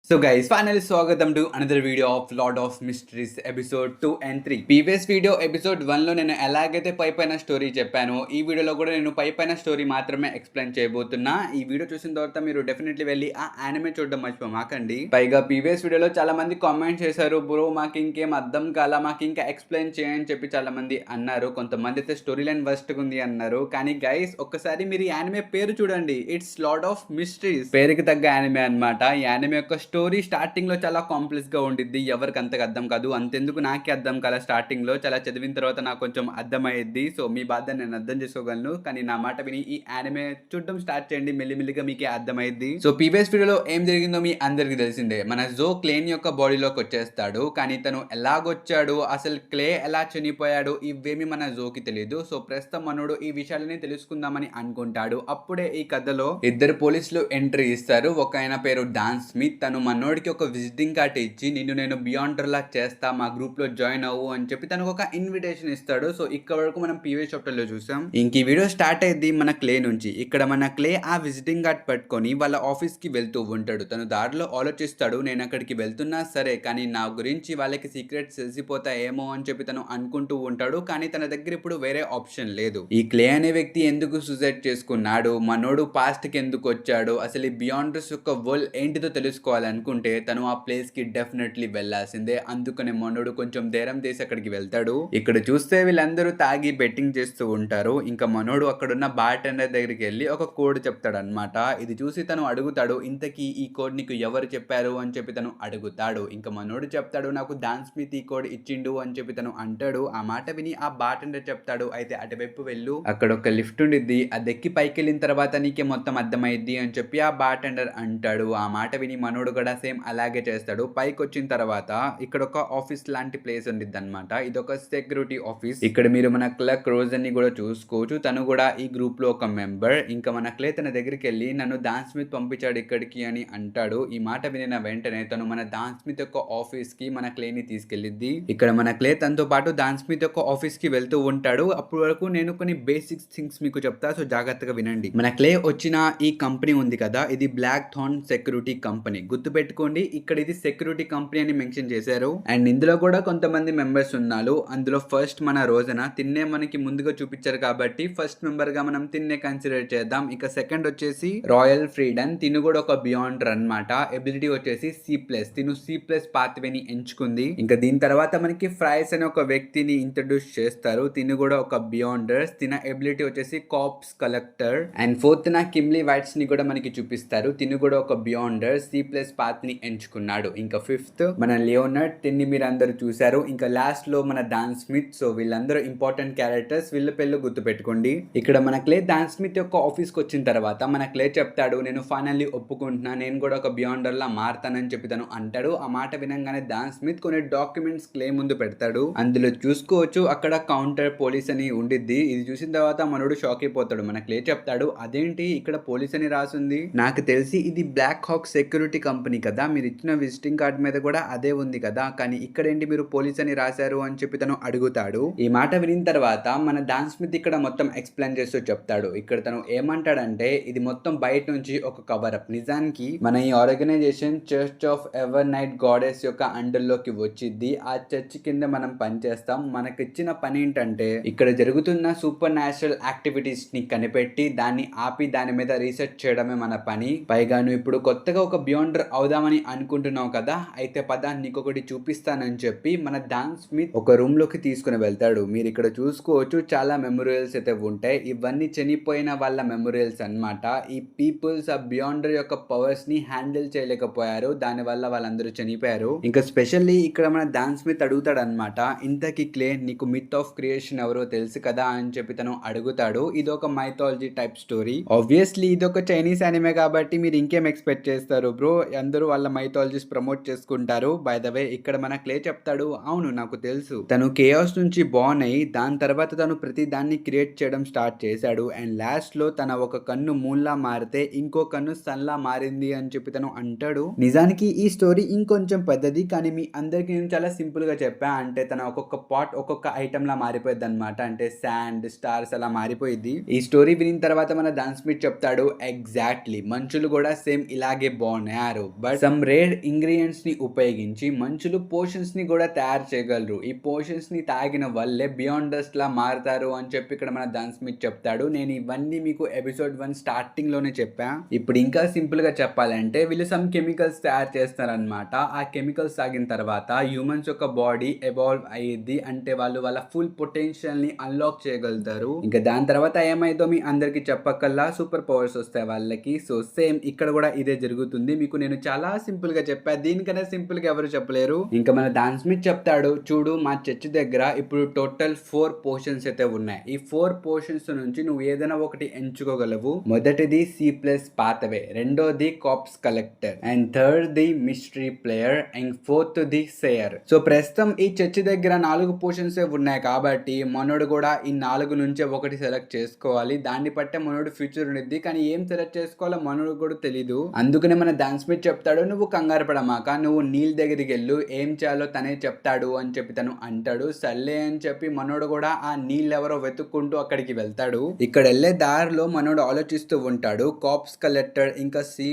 So guys, finally స్వాగతం to another video of lord of mysteries episode 2 and 3. Previous video episode 1లో నేను ఎలాగైతే పైపైన స్టోరీ చెప్పానో ఈ వీడియోలో కూడా నేను పైపైన స్టోరీ మాత్రమే ఎక్స్ప్లెయిన్ చేయబోతున్నా. ఈ వీడియో చూసిన తర్వాత మీరు డెఫినెట్లీ వెళ్ళి ఆ యానిమే చూడడం మర్చిపోమాకండి. పైగా ప్రీవియస్ వీడియోలో చాలా మంది కామెంట్ చేశారు, బ్రో మాకు ఇంకేం అర్థం కాలా, మాకు ఇంకా ఎక్స్ప్లెయిన్ చేయని చెప్పి చాలా మంది అన్నారు. కొంతమంది అయితే స్టోరీ లైన్ వర్స్ట్ ఉంది అన్నారు. కానీ గైస్ ఒక్కసారి మీరు యానిమే పేరు చూడండి, ఇట్స్ లార్డ్ ఆఫ్ మిస్టరీస్. పేరుకి తగ్గ యానిమే అన్నమాట. ఈ యానిమే యొక్క స్టోరీ స్టార్టింగ్ లో చాలా కాంప్లెక్స్ గా ఉండిద్ది, ఎవరికి అంతగా అర్థం కాదు. అంతెందుకు నాకే అర్థం కాల స్టార్టింగ్ లో, చాలా చదివిన తర్వాత నాకు కొంచెం అర్థమయ్యిద్ది. సో మీ బాధ నేను అర్థం చేసుకోగలను, కానీ నా మాట విని ఈ యానిమే చూడడం స్టార్ట్ చేయండి, మెల్లిమెల్లిగా మీకే అర్థమైద్ది. సో ప్రీవియస్ వీడియోలో ఏం జరిగిందో మీ అందరికి తెలిసిందే. మన జో క్లేన్ యొక్క బాడీలోకి వచ్చేస్తాడు, కానీ తను ఎలాగొచ్చాడు, అసలు క్లే ఎలా చనిపోయాడు, ఇవేమి మన జోకి తెలియదు. సో ప్రస్తుతం మనోడు ఈ విషయాలని తెలుసుకుందామని అనుకుంటాడు. అప్పుడే ఈ కథలో ఇద్దరు పోలీసులు ఎంట్రీ ఇస్తారు. ఒక ఆయన పేరు డాన్ స్మిత్, తను మనోడికి ఒక విజిటింగ్ కార్డ్ ఇచ్చి నిన్ను నేను బియాండర్ లా చేస్తా, మా గ్రూప్ లో జాయిన్ అవ్వు అని చెప్పి తనకు ఒక ఇన్విటేషన్ ఇస్తాడు. సో ఇక్కడ వరకు మనం ప్రీవియస్ చాప్టర్ లో చూసాం. ఇంక ఈ వీడియో స్టార్ట్ అయ్యింది మన క్లే నుంచి. ఇక్కడ మన క్లే ఆ విజిటింగ్ కార్డ్ పట్టుకొని వాళ్ళ ఆఫీస్ కి వెళ్తూ ఉంటాడు. తను దారిలో ఆలోచిస్తాడు, నేను అక్కడికి వెళ్తున్నా సరే, కానీ నా గురించి వాళ్ళకి సీక్రెట్స్ తెలిసిపోతాయేమో అని చెప్పి తను అనుకుంటూ ఉంటాడు. కానీ తన దగ్గర ఇప్పుడు వేరే ఆప్షన్ లేదు. ఈ క్లే అనే వ్యక్తి ఎందుకు సూసైడ్ చేసుకున్నాడు, మనోడు పాస్ట్ కి ఎందుకు వచ్చాడు, అసలు ఈ బియాండర్స్ యొక్క వరల్డ్ ఏంటిదో తెలుసుకోవాలనుకుంటే తను ఆ ప్లేస్ కి డెఫినెట్లీ వెళ్లాల్సిందే. అందుకనే మనోడు కొంచెం ధైర్యం చేసి అక్కడికి వెళ్తాడు. ఇక్కడ చూస్తే వీళ్ళందరూ తాగి బెట్టింగ్ చేస్తూ ఉంటారు. ఇంకా మనోడు అక్కడున్న బార్టెండర్ దగ్గరికి వెళ్ళి ఒక కోడ్ చెప్తాడు అనమాట. ఇది చూసి తను అడుగుతాడు, ఇంతకీ ఈ కోడ్ నీకు ఎవరు చెప్పారు అని చెప్పి తను అడుగుతాడు. ఇంకా మనోడు చెప్తాడు, నాకు డాన్ స్మిత్ ఈ కోడ్ ఇచ్చిండు అని చెప్పి తను అంటాడు. ఆ మాట విని ఆ బార్టెండర్ చెప్తాడు, అయితే అటువైపు వెళ్ళు, అక్కడ ఒక లిఫ్ట్ ఉండిద్ది, అది ఎక్కి పైకి వెళ్ళిన తర్వాత నీకే మొత్తం అర్థమైద్ది అని చెప్పి ఆ బార్టెండర్ అంటాడు. ఆ మాట విని మనోడు కూడా సేమ్ అలాగే చేస్తాడు. పైకి వచ్చిన తర్వాత ఇక్కడ ఒక ఆఫీస్ లాంటి ప్లేస్ ఉండిద్ది అనమాట. ఇది ఒక సెక్యూరిటీ ఆఫీస్. ఇక్కడ మీరు మన క్లర్క్ రోజన్ ని కూడా చూసుకోవచ్చు, తను కూడా ఈ గ్రూప్ లో ఒక మెంబర్. ఇంకా మన క్లే తన దగ్గరికి వెళ్ళి నన్ను డాన్ స్మిత్ పంపించాడు ఇక్కడికి అని అంటాడు. ఈ మాట వినిన వెంటనే తను మన డాన్ స్మిత్ యొక్క ఆఫీస్ కి మన క్లే ని తీసుకెళ్ళిద్ది. ఇక్కడ మన క్లే తనతో పాటు డాన్ స్మిత్ యొక్క ఆఫీస్ కి వెళ్తూ ఉంటాడు. అప్పటి వరకు నేను కొన్ని బేసిక్స్ థింగ్స్ మీకు చెప్తా, సో జాగ్రత్తగా వినండి. మన క్లే వచ్చిన ఈ కంపెనీ ఉంది కదా, ఇది బ్లాక్ థార్న్ సెక్యూరిటీ కంపెనీ. గుర్తు పెట్టుకోండి, ఇక్కడ ఇది సెక్యూరిటీ కంపెనీ అని మెన్షన్ చేశారు. అండ్ ఇందులో కూడా కొంతమంది మెంబర్స్ ఉన్నారు. అందులో ఫస్ట్ మన రోజన తిన్నే మనకి ముందుగా చూపించారు కాబట్టి ఫస్ట్ మెంబర్ గా మనం తిన్నే కన్సిడర్ చేద్దాం. ఇక సెకండ్ వచ్చేసి రాయల్ ఫ్రీడన్, తిను కూడా ఒక బియాండర్ అన్నమాట. ఎబిలిటీ వచ్చేసి C+, తిను C+ పాత్వేని ఎంచుకుంది. ఇంకా దీని తర్వాత మనకి ఫ్రైస్ అనే ఒక వ్యక్తిని ఇంట్రడ్యూస్ చేస్తారు. తిను కూడా ఒక బియాండర్, తిన ఎబిలిటీ వచ్చేసి కాప్స్ కలెక్టర్. అండ్ ఫోర్త్ నా కిమ్లీ వైట్స్ ని కూడా మనకి చూపిస్తారు. తిను కూడా ఒక బియాండర్, C+ పాత్ ని ఎంచుకున్నాడు. ఇంకా ఫిఫ్త్ మన లియోనర్డ్, తిన్ని మీరు అందరూ చూశారు. ఇంకా లాస్ట్ లో మన డాన్ స్మిత్. సో వీళ్ళందరూ ఇంపార్టెంట్ క్యారెక్టర్స్, వీళ్ళ పేర్లు గుర్తు పెట్టుకోండి. ఇక్కడ మన క్లే డాన్ స్మిత్ యొక్క ఆఫీస్ కి వచ్చిన తర్వాత మన క్లే చెప్తాడు, నేను ఫైనల్లీ ఒప్పుకుంటున్నా, నేను కూడా ఒక బియాండర్ లా మారుతానని చెప్పి తను అంటాడు. ఆ మాట వినంగానే డాన్ స్మిత్ కొన్ని డాక్యుమెంట్స్ క్లే ముందు పెడతాడు. అందులో చూసుకోవచ్చు అక్కడ కౌంటర్ పోలీస్ అని ఉండిద్ది. ఇది చూసిన తర్వాత మనోడు షాక్ అయిపోతాడు. మన క్లే చెప్తాడు, అదేంటి ఇక్కడ పోలీస్ అని రాసుంది, నాకు తెలిసి ఇది బ్లాక్ హాక్ సెక్యూరిటీ కంపెనీ కదా, మీరు ఇచ్చిన విజిటింగ్ కార్డ్ మీద కూడా అదే ఉంది కదా, కానీ ఇక్కడేంటి మీరు పోలీస్ అని రాశారు అని చెప్పి తను అడుగుతాడు. ఈ మాట వినిన తర్వాత మన డాన్ స్మిత్ ఇక్కడ మొత్తం ఎక్స్ప్లెయిన్ చేస్తూ చెప్తాడు. ఇక్కడ తను ఏమంటాడంటే, ఇది మొత్తం బయట నుంచి ఒక కవర్ అప్. నిజానికి మన ఈ organization Church of Evernight Goddess యొక్క అండర్ లోకి వచ్చింది. ఆ చర్చ్ కింద మనం పనిచేస్తాం. మనకి ఇచ్చిన పని ఏంటంటే ఇక్కడ జరుగుతున్న సూపర్ న్యాచురల్ యాక్టివిటీస్ ని కనిపెట్టి దాన్ని ఆపి దాని మీద రీసెర్చ్ చేయడమే మన పని. పైగా నువ్వు ఇప్పుడు కొత్తగా ఒక బియాండర్ అవుదామని అనుకుంటున్నావు కదా, అయితే పద నీకొకటి చూపిస్తానని చెప్పి మన డాన్ స్మిత్ ఒక రూమ్ లోకి తీసుకుని వెళ్తాడు. మీరు ఇక్కడ చూసుకోవచ్చు చాలా మెమోరియల్స్ అయితే ఉంటాయి. ఇవన్నీ చనిపోయిన వాళ్ళ మెమోరియల్స్ అన్నమాట. ఈ పీపుల్స్ ఆ బియాండర్ యొక్క పవర్స్ ని హ్యాండిల్ చేయలేకపోయారు, దాని వల్ల వాళ్ళందరూ చనిపోయారు. ఇంకా స్పెషల్లీ ఇక్కడ మన డాన్ స్మిత్ అడుగుతాడు అనమాట, ఇంతకీ క్లే నీకు మిత్ ఆఫ్ క్రియేషన్ ఎవరో తెలుసు కదా అని చెప్పి తను అడుగుతాడు. ఇది ఒక మైథాలజీ టైప్ స్టోరీ. ఆబ్వియస్లీ ఇది ఒక చైనీస్ యానిమే కాబట్టి మీరు ఇంకేం ఎక్స్పెక్ట్ చేస్తారు బ్రో, అందరూ వాళ్ళ మైథాలజీస్ ప్రమోట్ చేసుకుంటారు. బై ద వే ఇక్కడ మన క్లే చెప్తాడు, అవును నాకు తెలుసు, తను కేయాస్ నుంచి బార్న్ అయ్యి దాని తర్వాత తను ప్రతి దాన్ని క్రియేట్ చేయడం స్టార్ట్ చేశాడు. అండ్ లాస్ట్ లో తన ఒక కన్ను మూన్ లా మారితే ఇంకో కన్ను సన్ లా మారింది అని చెప్పి తను అంటాడు. నిజానికి ఈ స్టోరీ ఇంకొంచెం పెద్దది, కానీ మీ అందరికి నేను చాలా సింపుల్ గా చెప్పా. అంటే తన ఒక్కొక్క పార్ట్ ఒక్కొక్క ఐటమ్ లా మారిపోయింది అనమాట. అంటే శాండ్, స్టార్స్ అలా మారిపోయింది. ఈ స్టోరీ వినిన తర్వాత మన డాన్ స్మిత్ చెప్తాడు, ఎగ్జాక్ట్లీ మనుషులు కూడా సేమ్ ఇలాగే బాగున్నారు. బట్ సమ్ రేర్ ఇంగ్రీడియంట్స్ ని ఉపయోగించి మనుషులు పోషన్స్ ని కూడా తయారు చేయగలరు. ఈ పోషన్స్ ని తాగిన వల్లే బియాండర్స్ లా మారుతారు అని చెప్పి ఇక్కడ మన డాన్ స్మిత్ చెప్తాడు. నేను ఇవన్నీ మీకు ఎపిసోడ్ 1 స్టార్టింగ్ లోనే చెప్పా. ఇప్పుడు ఇంకా సింపుల్ గా చెప్పాలంటే వీళ్ళు సమ్ కెమికల్స్ తయారు చేస్తారనమాట. ఆ కెమికల్స్ తాగిన తర్వాత హ్యూమన్స్ యొక్క బాడీ ఎవాల్వ్ అయ్యిద్ది. అంటే వాళ్ళు వాళ్ళ ఫుల్ పొటెన్షియల్ ని అన్లాక్ చేయగలుగుతారు. ఇంకా దాని తర్వాత ఏమైందో మీ అందరికి చెప్పకల్లా సూపర్ పవర్స్ వస్తాయి వాళ్ళకి. సో సేమ్ ఇక్కడ కూడా ఇదే జరుగుతుంది. మీకు నేను చాలా సింపుల్ గా చెప్పా, దీనికన్నా సింపుల్ గా ఎవరు చెప్పలేరు. ఇంకా మన డాన్ స్మిత్ చెప్తాడు, చూడు మా చర్చ్ దగ్గర ఇప్పుడు టోటల్ 4 పోర్షన్స్ అయితే ఉన్నాయి. ఈ 4 పోర్షన్స్ నుంచి నువ్వు ఏదైనా ఒకటి ఎంచుకోగలవు. మొదటిది C+ పాతవే, రెండోది corpse collector, and third the mystery pryer, and fourth the sayer. So ప్రస్తుతం ఈ చర్చ్ దగ్గర 4 పోర్షన్స్ ఉన్నాయి కాబట్టి మనోడు కూడా ఈ 4 నుంచే ఒకటి సెలెక్ట్ చేసుకోవాలి. దాన్ని బట్టే మనోడు ఫ్యూచర్ ఉండిద్ది. కానీ ఏం సెలెక్ట్ చేసుకోవాలో మనోడు కూడా తెలీదు. అందుకనే మన డాన్ స్మిత్ చెప్తాడు, నువ్వు కంగారు పడమాక, నువ్వు నీల్ దగ్గరికి వెళ్ళు, ఏం చేయాలో తనే చెప్తాడు అని చెప్పి తను అంటాడు. సర్లే అని చెప్పి మనోడు కూడా ఆ నీల్ ఎవరో వెతుక్కుంటూ అక్కడికి వెళ్తాడు. ఇక్కడ వెళ్లే దారిలో మనోడు ఆలోచిస్తూ ఉంటాడు, కాప్స్ కలెక్టర్ ఇంకా C+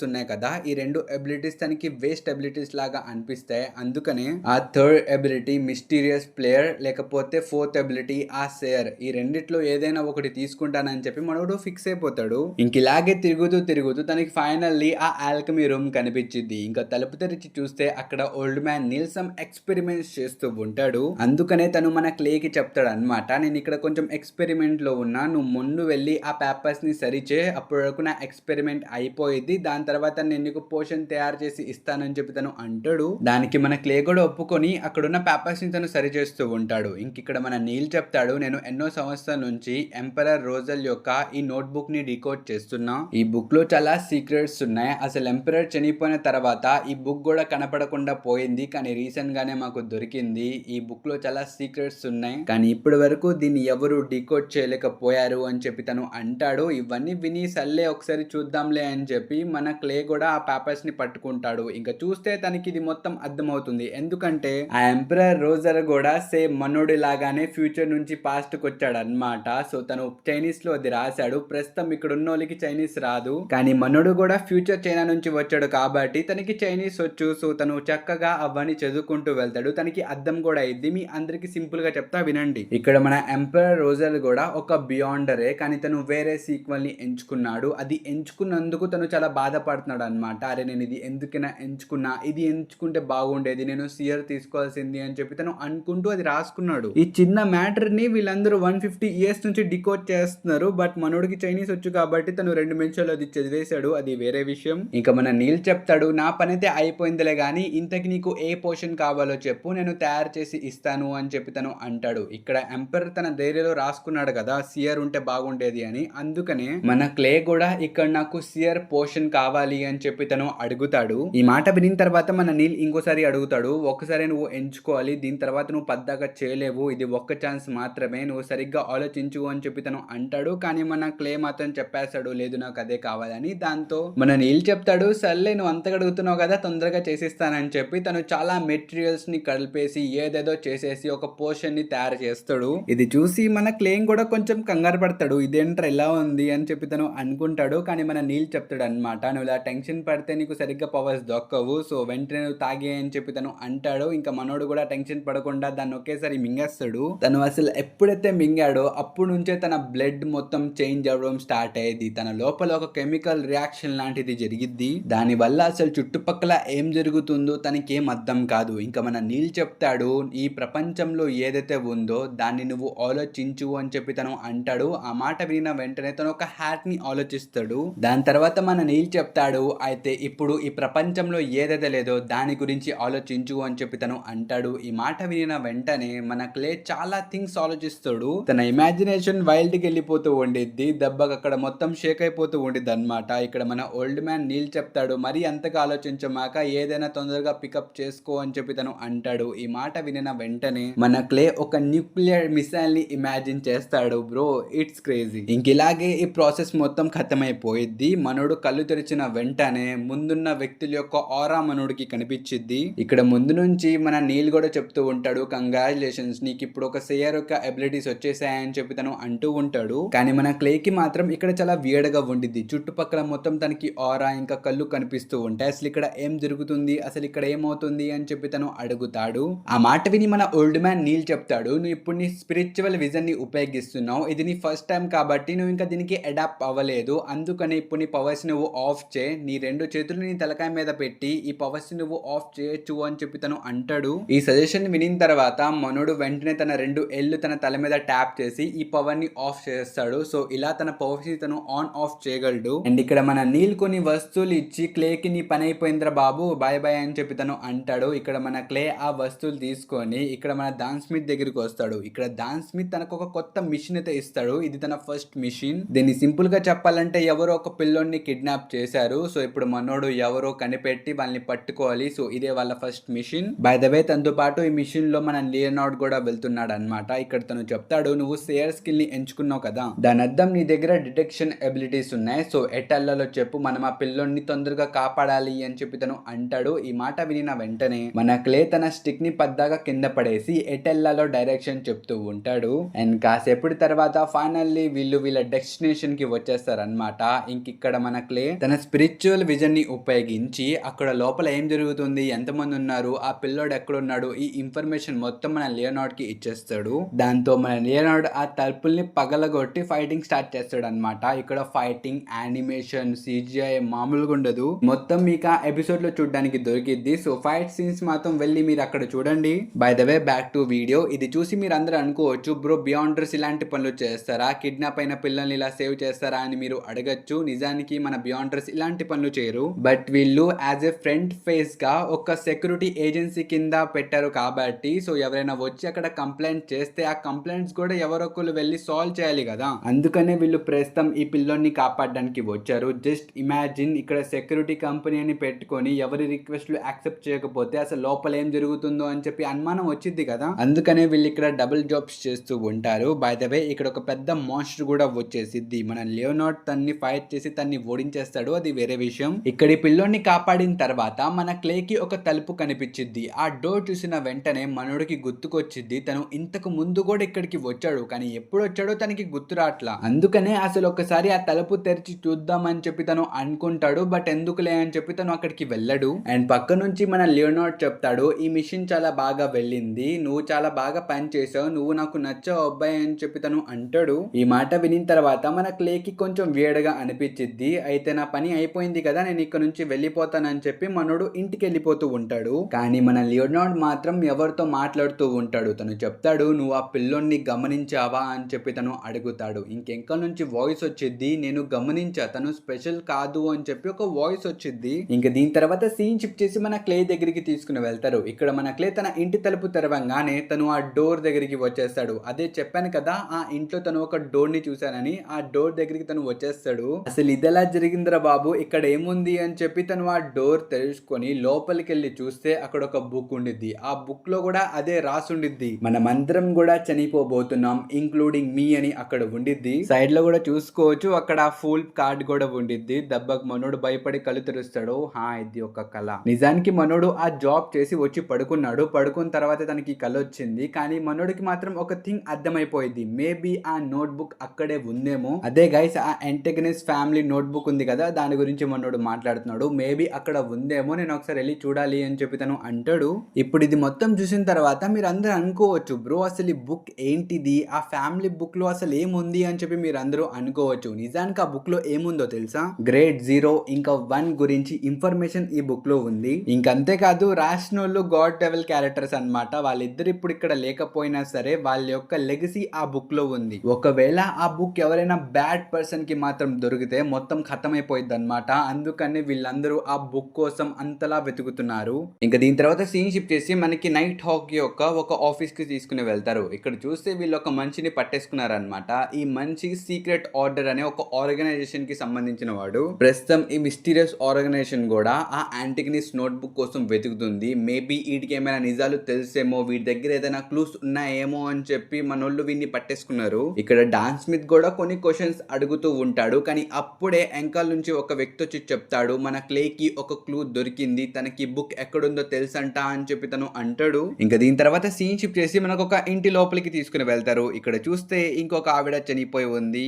ఉన్నాయి కదా, ఈ 2 ఎబిలిటీస్ తనకి వేస్ట్ ఎబిలిటీస్ లాగా అనిపిస్తాయి. అందుకనే ఆ థర్డ్ ఎబిలిటీ మిస్టీరియస్ ప్లేయర్ లేకపోతే ఫోర్త్ ఎబిలిటీ ఆ సేయర్, ఈ రెండిట్లో ఏదైనా ఒకటి తీసుకుంటానని చెప్పి మనోడు ఫిక్స్ అయిపోతాడు. ఇంక ఇలాగే తిరుగుతూ తిరుగుతూ తనకి ఫైనల్లీ ఆ ఆల్కమీ రూమ్ కనిపించింది. ఇంకా తలుపు తెరిచి చూస్తే అక్కడ old man Neil some experiments చేస్తూ ఉంటాడు. అందుకనే తను మన క్లేకి చెప్తాడు అనమాట, నేను ఇక్కడ కొంచెం ఎక్స్పెరిమెంట్ లో ఉన్నా, నువ్వు ముందు వెళ్ళి ఆ పేపర్స్ ని సరిచే, అప్పటి వరకు నా ఎక్స్పెరిమెంట్ అయిపోయింది, దాని తర్వాత నేను నీకు పోషన్ తయారు చేసి ఇస్తానని చెప్పి తను అంటాడు. దానికి మన క్లే కూడా ఒప్పుకొని అక్కడున్న పేపర్స్ ని తను సరి చేస్తూ ఉంటాడు. ఇంక ఇక్కడ మన నీల్ చెప్తాడు, నేను ఎన్నో సంవత్సరాల నుంచి ఎంపరర్ రోజల్ యొక్క ఈ నోట్ బుక్ ని డీకోడ్ చేస్తున్నా. ఈ బుక్ లో చాలా సీక్రెట్స్ ఉన్నాయి. అసలు ఎంపరర్ చనిపోయిన తర్వాత ఈ బుక్ కూడా కనపడకుండా పోయింది, కానీ రీసెంట్ గానే మాకు దొరికింది. ఈ బుక్ లో చాలా సీక్రెట్స్ ఉన్నాయి, కానీ ఇప్పటి వరకు దీన్ని ఎవరు డీకోడ్ చేయలేకపోయారు అని చెప్పి తను అంటాడు. ఇవన్నీ విని సర్లే ఒకసారి చూద్దాంలే అని చెప్పి మన క్లే కూడా ఆ పేపర్స్ ని పట్టుకుంటాడు. ఇంకా చూస్తే తనకి ఇది మొత్తం అర్థమవుతుంది. ఎందుకంటే ఆ ఎంపరర్ రోజర్ కూడా సేమ్ మనోడి లాగానే ఫ్యూచర్ నుంచి పాస్ట్ కి వచ్చాడు అనమాట. సో తను చైనీస్ లో అది రాశాడు. ప్రస్తుతం ఇక్కడ ఉన్న వాళ్ళకి చైనీస్ రాదు, కానీ మనోడు కూడా ఫ్యూచర్ చైనా నుంచి వచ్చాడు కాబట్టి తనకి చైనీస్ వచ్చు. సో తను చక్కగా అవన్నీ చదువుకుంటూ వెళ్తాడు. తనకి అర్థం కూడా అయింది. మీ అందరికి సింపుల్ గా చెప్తా వినండి. ఇక్కడ మన ఎంపరర్ రోజర్ కూడా ఒక బియాండరే, కానీ తను వేరే సీక్వెల్ ని ఎంచుకున్నాడు. అది ఎంచుకున్నందుకు తను చాలా బాధపడుతున్నాడు అనమాట. అరే నేను ఇది ఎందుకైనా ఎంచుకున్నా, ఇది ఎంచుకుంటే బాగుండేది, నేను సియర్ తీసుకోవాల్సింది అని చెప్పి తను అనుకుంటూ అది రాసుకున్నాడు. ఈ చిన్న మ్యాటర్ ని వీళ్ళందరూ 150 ఇయర్స్ నుంచి డికోడ్ చేస్తున్నారు. బట్ మనోడికి చైనీస్ వచ్చు కాబట్టి తను 2 నిమిషాలు అది చదివేశాడు, అది వేరే విషయం. ఇంకా మన నీల్ చెప్తాడు, నా పని అయితే అయిపోయిందిలే గానీ ఇంతకి నీకు ఏ పోషన్ కావాలో చెప్పు, నేను తయారు చేసి ఇస్తాను అని చెప్పి తను అంటాడు. ఇక్కడ ఎంపరర్ తన ధైర్యంలో రాసుకున్నాడు కదా సియర్ ఉంటే బాగుండేది అని. అందుకనే మన క్లే కూడా ఇక్కడ నాకు సియర్ పోషన్ కావాలి అని చెప్పి తను అడుగుతాడు. ఈ మాట వినిన తర్వాత మన నీల్ ఇంకోసారి అడుగుతాడు, ఒక్కసారి నువ్వు ఎంచుకోవాలి, దీని తర్వాత నువ్వు పద్దాగా చేయలేవు, ఇది ఒక్క ఛాన్స్ మాత్రమే, నువ్వు సరిగ్గా ఆలోచించు అని చెప్పి తను అంటాడు. కానీ మన క్లే మాత్రం చెప్పేస్తాడు, లేదు నాకు అదే కావాలని. దాంతో మన నీల్ చెప్తాడు, సర్లే నువ్వు అంతగా అడుగుతున్నావు కదా తొందరగా చేసిస్తానని చెప్పి తను చాలా మెటీరియల్స్ ని కలిపేసి ఏదేదో చేసేసి ఒక పోషన్ ని తయారు చేస్తాడు. ఇది చూసి మన క్లేమ్ కూడా కొంచెం కంగారు పడతాడు, ఇదేంట్రా ఎలా ఉంది అని చెప్పి తను అనుకుంటాడు. కానీ మన నీల్ చెప్తాడు అనమాట, నువ్వు ఇలా టెన్షన్ పడితే నీకు సరిగ్గా పవర్స్ దొక్కవు, సో వెంటనే నువ్వు తాగే అని చెప్పి తను అంటాడు. ఇంకా మనోడు కూడా టెన్షన్ పడకుండా దాన్ని ఒకేసారి మింగేస్తాడు. తను అసలు ఎప్పుడైతే మింగాడో అప్పుడు నుంచే తన బ్లడ్ మొత్తం చేంజ్ అవ్వడం స్టార్ట్ అయ్యేది. తన లోపల ఒక కెమికల్ రియాక్షన్ లాంటిది జరిగిద్ది. దాని వల్ల అసలు చుట్టుపక్కల ఏం జరుగుతుందో తనకి ఏం అర్థం కాదు. ఇంకా మన నీల్ చెప్తాడు, ఈ ప్రపంచంలో ఏదైతే ఉందో దాన్ని నువ్వు ఆలోచించు అని చెప్పి తను అంటాడు. ఆ మాట విన్న వెంటనే తను ఒక హ్యాట్ ని ఆలోచిస్తాడు. దాని తర్వాత మన నీల్ చెప్తాడు, అయితే ఇప్పుడు ఈ ప్రపంచంలో ఏదైతే లేదో దాని గురించి ఆలోచించు అని చెప్పి తను అంటాడు. ఈ మాట వినిన వెంటనే మన క్లే చాలా థింగ్స్ ఆలోచిస్తాడు. తన ఇమాజినేషన్ వైల్డ్ కి వెళ్ళిపోతూ ఉండిద్ది. దెబ్బకి అక్కడ మొత్తం షేక్ అయిపోతూ ఉండిద్ది అనమాట. ఇక్కడ మన ఓల్డ్ మ్యాన్ నీల్ చెప్తాడు, మరి అంతగా ఆలోచించమాక ఏదైనా తొందరగా పికప్ చేసుకో అని చెప్పి తను అంటాడు. ఈ మాట వినిన వెంటనే మన క్లే ఒక న్యూక్లియర్ మిసైల్ ని ఇమాజిన్ చేస్తాడు. Bro it's crazy. ఇంక ఇలాగే ఈ ప్రాసెస్ మొత్తం ఖతమైపోయిద్ది. మనోడు కళ్ళు తెరిచిన వెంటనే ముందున్న వ్యక్తుల యొక్క ఆరా మనోడికి కనిపించిద్ది. ఇక్కడ ముందు నుంచి మన నీల్ కూడా చెప్తూ ఉంటాడు, కంగ్రాచులేషన్స్, నీకు ఇప్పుడు ఒక సేయర్ యొక్క ఎబిలిటీస్ వచ్చేసాయని చెప్పి తను అంటూ ఉంటాడు. కానీ మన క్లేకి మాత్రం ఇక్కడ చాలా వియర్డ్ గా ఉండిద్ది. చుట్టుపక్కల మొత్తం తనకి ఆరా ఇంకా కళ్ళు కనిపిస్తుంది. కనిపిస్తూ ఉంటాయి. అసలు ఇక్కడ ఏం జరుగుతుంది, అసలు ఇక్కడ ఏమవుతుంది అని చెప్పి తను అడుగుతాడు. ఆ మాట విని మన ఓల్డ్ మ్యాన్ నీల్ చెప్తాడు, నువ్వు ఇప్పుడు నీ స్పిరిచువల్ విజన్ ని ఉపయోగిస్తున్నావు, ఇది నీ ఫస్ట్ టైం కాబట్టి నువ్వు ఇంకా దీనికి అడాప్ట్ అవ్వలేదు, అందుకని ఇప్పుడు నీ పవర్స్ నువ్వు ఆఫ్ చేయి, నీ 2 చేతులు నీ తలకాయ మీద పెట్టి ఈ పవర్స్ నువ్వు ఆఫ్ చేయొచ్చు అని చెప్పి తను అంటాడు. ఈ సజెషన్ వినిన తర్వాత మనోడు వెంటనే తన 2 ఏళ్ళు తన తల మీద ట్యాప్ చేసి ఈ పవర్ ని ఆఫ్ చేస్తాడు. సో ఇలా తన పవర్స్ ని తను ఆన్ ఆఫ్ చేయగలడు. అండ్ ఇక్కడ మన నీల్ కొన్ని వస్తువులు ఇచ్చి క్లేకి నీ పని అయిపోయిందిరా బాబు, బాయ్ బాయ్ అని చెప్పి తను అంటాడు. ఇక్కడ మన క్లే ఆ వస్తువులు తీసుకొని ఇక్కడ మన డాన్ స్మిత్ దగ్గరికి వస్తాడు. ఇక్కడ డాన్ స్మిత్ తనకు ఒక కొత్త మిషన్ అయితే ఇస్తాడు. ఇది తన ఫస్ట్ మిషన్. దీన్ని సింపుల్ గా చెప్పాలంటే ఎవరో ఒక పిల్లోని కిడ్నాప్ చేశారు. సో ఇప్పుడు మనోడు ఎవరో కనిపెట్టి వాళ్ళని పట్టుకోవాలి. సో ఇదే వాళ్ళ first mission. By the way తనతో పాటు ఈ మిషన్ లో మన లియోనార్డ్ కూడా వెళ్తున్నాడు అనమాట. ఇక్కడ తను చెప్తాడు, నువ్వు సేయర్ స్కిల్ ని ఎంచుకున్నావు కదా, దాని అర్థం నీ దగ్గర డిటెక్షన్ ఎబిలిటీస్ ఉన్నాయి. సో ఎటెల్లలో చెప్పు, మనం ఆ పిల్లోని తొందరగా కాపాడాలి అని చెప్పి తను అంటాడు. ఈ మాట వినిన వెంటనే మన క్లే తన స్టిక్ ని పద్దాగా కింద పడేసి ఎటెల్లలో డైరెక్షన్ చెప్తూ ఉంటాడు. అండ్ కాసేపటి తర్వాత ఫైనల్లీ వీళ్ళు వీళ్ళ డెస్టినేషన్ కి వచ్చేస్తారనమాట. ఇంకిక్కడ మన క్లే తన స్పిరిచువల్ విజన్ ని ఉపయోగించి అక్కడ లోపల ఏం జరుగుతుంది, ఎంతమంది ఉన్నారు, ఆ పిల్లోడు ఎక్కడున్నాడు, ఈ ఇన్ఫర్మేషన్ మొత్తం మన లియోనార్డ్ కి ఇచ్చేస్తాడు. దాంతో మన లియోనార్డ్ ఆ తలుపుల్ని పగలగొట్టి ఫైటింగ్ స్టార్ట్ చేస్తాడు అనమాట. ఇక్కడ ఫైటింగ్, యానిమేషన్, CGI మామూలుగా ఉండదు. మొత్తం మీకు ఆ ఎపిసోడ్ లో చూడడానికి దొరికిద్ది. సో ఫైట్ సీన్స్ మాత్రం వెళ్ళి మీరు అక్కడ చూడండి. By the way back to video. ఇది చూసి మీరు అందరూ అనుకోవచ్చు, బ్రో బియాండర్స్ ఇలాంటి పనులు చేస్తారా, కిడ్నాప్ అయిన పిల్లల్ని ఇలా సేవ్ చేస్తారా అని మీరు అడగచ్చు. నిజానికి మన బియాండర్స్ ఇలాంటి పనులు చేయరు. బట్ వీళ్ళు యాజ్ ఎ ఫ్రంట్ ఫేస్ గా ఒక సెక్యూరిటీ ఏజెన్సీ కింద పెట్టారు కాబట్టి, సో ఎవరైనా వచ్చి అక్కడ కంప్లైంట్ చేస్తే ఆ కంప్లైంట్స్ కూడా ఎవరొకరు వెళ్ళి సాల్వ్ చేయాలి కదా. అందుకనే వీళ్ళు ప్రస్తుతం ఈ పిల్లోని కాపాడడానికి వచ్చారు. జస్ట్ ఇమాజిన్, ఇక్కడ సెక్యూరిటీ కంపెనీ అని పెట్టుకొని ఎవరి రిక్వెస్ట్లు యాక్సెప్ట్ చేయకపోతే అసలు లోపల ఏం జరుగుతుందో అని చెప్పి అనుమానం వచ్చింది కదా. అందుకనే వీళ్ళు ఇక్కడ డబుల్ జాబ్స్ చేస్తూ ఉంటారు. బై ద వే ఇక్కడ ఒక పెద్ద మాన్స్టర్ కూడా వచ్చేసిద్ది. మన లియోనార్డ్ తన్ని ఫైట్ చేసి తన్ని ఓడించేస్తాడు, అది వేరే విషయం. ఇక్కడ ఈ పిల్లోని కాపాడిన తర్వాత మన క్లేకి ఒక తలుపు కనిపించిద్ది. ఆ డోర్ చూసిన వెంటనే మనోడికి గుర్తుకొచ్చిద్ది, తను ఇంతకు ముందు కూడా ఇక్కడికి వచ్చాడు, కానీ ఎప్పుడు వచ్చాడో తనకి గుర్తు రాట్లా. అందుకనే అసలు ఒకసారి ఆ తలుపు తెరిచి చూద్దామని చెప్పి తను అనుకుంటాడు. బట్ ఎందుకులే అని చెప్పి తను అక్కడికి వెళ్ళడు. అండ్ పక్క నుంచి మన లియోనార్డ్ చెప్తాడు, ఈ మిషన్ చాలా బాగా వెళ్ళింది, నువ్వు చాలా బాగా పని చేసావు, నువ్వు నాకు నచ్చావు అబ్బాయి అని చెప్పి తను అంటాడు. ఈ మాట వినిన తర్వాత మన క్లేకి కొంచెం వేడిగా అనిపించిద్ది. అయితే నా పని అయిపోయింది కదా, నేను ఇక్కడ నుంచి వెళ్ళిపోతానని చెప్పి మనోడు ఇంటికి వెళ్ళిపోతూ ఉంటాడు. కానీ మన లియోనార్డ్ మాత్రం ఎవరితో మాట్లాడుతూ ఉంటాడు. తను చెప్తాడు, నువ్వు ఆ పిల్లోని గమనించావా అని చెప్పి తను అడుగుతాడు. ఇంకెంక నుంచి వాయిస్ వచ్చిద్ది, నేను గమనించా, తను స్పెషల్ కాదు అని చెప్పి ఒక వాయిస్ వచ్చిద్ది. ఇంక దీని తర్వాత సీన్ షిఫ్ట్ చేసి మన క్లే దగ్గరికి తీసుకుని వెళ్తారు. ఇక్కడ మన క్లే తన ఇంటి తలుపు తెరవంగానే తను ఆ డోర్ దగ్గరికి వచ్చేస్తాడు. అదే చెప్పాను కదా, ఆ ఇంట్లో తను ఒక డోర్ ని చూశానని, ఆ డోర్ దగ్గరికి తను వచ్చేస్తాడు. అసలు ఇదెలా జరిగిందిరా బాబు, ఇక్కడ ఏముంది అని చెప్పి తను ఆ డోర్ తెలుసుకొని లోపలికి వెళ్ళి చూస్తే అక్కడ ఒక బుక్ ఉండిద్ది. ఆ బుక్ లో కూడా అదే రాసుండిద్ది, మనమందరం కూడా చనిపోబోతున్నాం ఇంక్లూడింగ్ మీ అని అక్కడ ఉండిద్ది. సైడ్ లో కూడా చూసుకోవచ్చు, అక్కడ ఫుల్ కార్డ్ కూడా ఉండిద్ది. దెబ్బకు మనోడు భయపడి కళ్ళు తెరుస్తాడు. ఇది ఒక కళ. నిజానికి మనోడు ఆ జాబ్ చేసి వచ్చి పడుకున్నాడు. పడుకున్న తర్వాత తనకి కళ వచ్చింది. కానీ మనోడికి మాత్రం ఒక థింగ్ అర్థమైపోయింది, మేబీ ఆ నోట్ బుక్ అక్కడే ఉందేమో. అదే గైస్, ఆ యాంటగనిస్ట్ ఫ్యామిలీ నోట్ బుక్ ఉంది కదా, దాని గురించి మనోడు మాట్లాడుతున్నాడు. మేబీ అక్కడ ఉందేమో, నేను ఒకసారి వెళ్ళి చూడాలి అని చెప్పి తను అంటాడు. ఇప్పుడు ఇది మొత్తం చూసిన తర్వాత మీరు అందరూ అనుకోవచ్చు, బ్రో అసలు ఈ బుక్ ఏంటిది, ఆ ఫ్యామిలీ బుక్ లో అసలు ఏముంది అని చెప్పి మీరు అందరూ అనుకోవచ్చు. నిజానికి ఆ బుక్ లో ఏముందో తెలుసా, గ్రేడ్ 0 ఇంకా 1 గురించి ఇన్ఫర్మేషన్ ఈ బుక్ లో ఉంది. ఇంకంతేకాదు రాసినోళ్ళు గాడ్ లెవెల్ క్యారెక్టర్స్ అన్నమాట. వాళ్ళిద్దరు ఇప్పుడు ఇక్కడ లేకపోయినా సరే వాళ్ళ యొక్క లెగసీ ఆ బుక్ లో ఉంది. ఒకవేళ ఆ బుక్ ఎవరైనా బ్యాడ్ పర్సన్ కి మాత్రం దొరికితే మొత్తం ఖతమైపోయింది అనమాట. అందుకని వీళ్ళందరూ ఆ బుక్ కోసం అంతలా వెతుకుతున్నారు. ఇంకా దీని తర్వాత సీన్ షిఫ్ట్ చేసి మనకి నైట్ హాక్ యొక్క ఒక ఆఫీస్ కి తీసుకుని వెళ్తారు. ఇక్కడ చూస్తే వీళ్ళు ఒక మనిషిని పట్టేసుకున్నారనమాట. ఈ మనిషి సీక్రెట్ ఆర్డర్ అనే ఒక ఆర్గనైజేషన్ కి సంబంధించిన వాడు. ప్రస్తుతం ఈ మిస్టీరియస్ ఆర్గనైజేషన్ కూడా ఆ యాంటగనిస్ట్ నోట్ బుక్ కోసం వెతుకుతుంది. మేబీ వీటికి ఏమైనా నిజాలు తెలిసేమో, వీటి దగ్గర ఏదైనా క్లూస్ ఉన్నాయేమో అని చెప్పి మనోళ్ళు వీడిని పట్టేసుకున్నారు. ఇక్కడ డాన్ స్మిత్ కూడా కొన్ని క్వశ్చన్స్ అడుగుతూ ఉంటాడు. కానీ అప్పుడే వెనకాల నుంచి ఒక వ్యక్తి వచ్చి చెప్తాడు, మన క్లేకి ఒక క్లూ దొరికింది, తనకి బుక్ ఎక్కడుందో తెలుసంట అని చెప్పి తను అంటాడు. ఇంకా దీని తర్వాత సీన్ షిఫ్ట్ చేసి మనకు ఒక ఇంటి లోపలికి తీసుకుని వెళ్తారు. ఇక్కడ చూస్తే ఇంకొక ఆవిడ చనిపోయి ఉంది.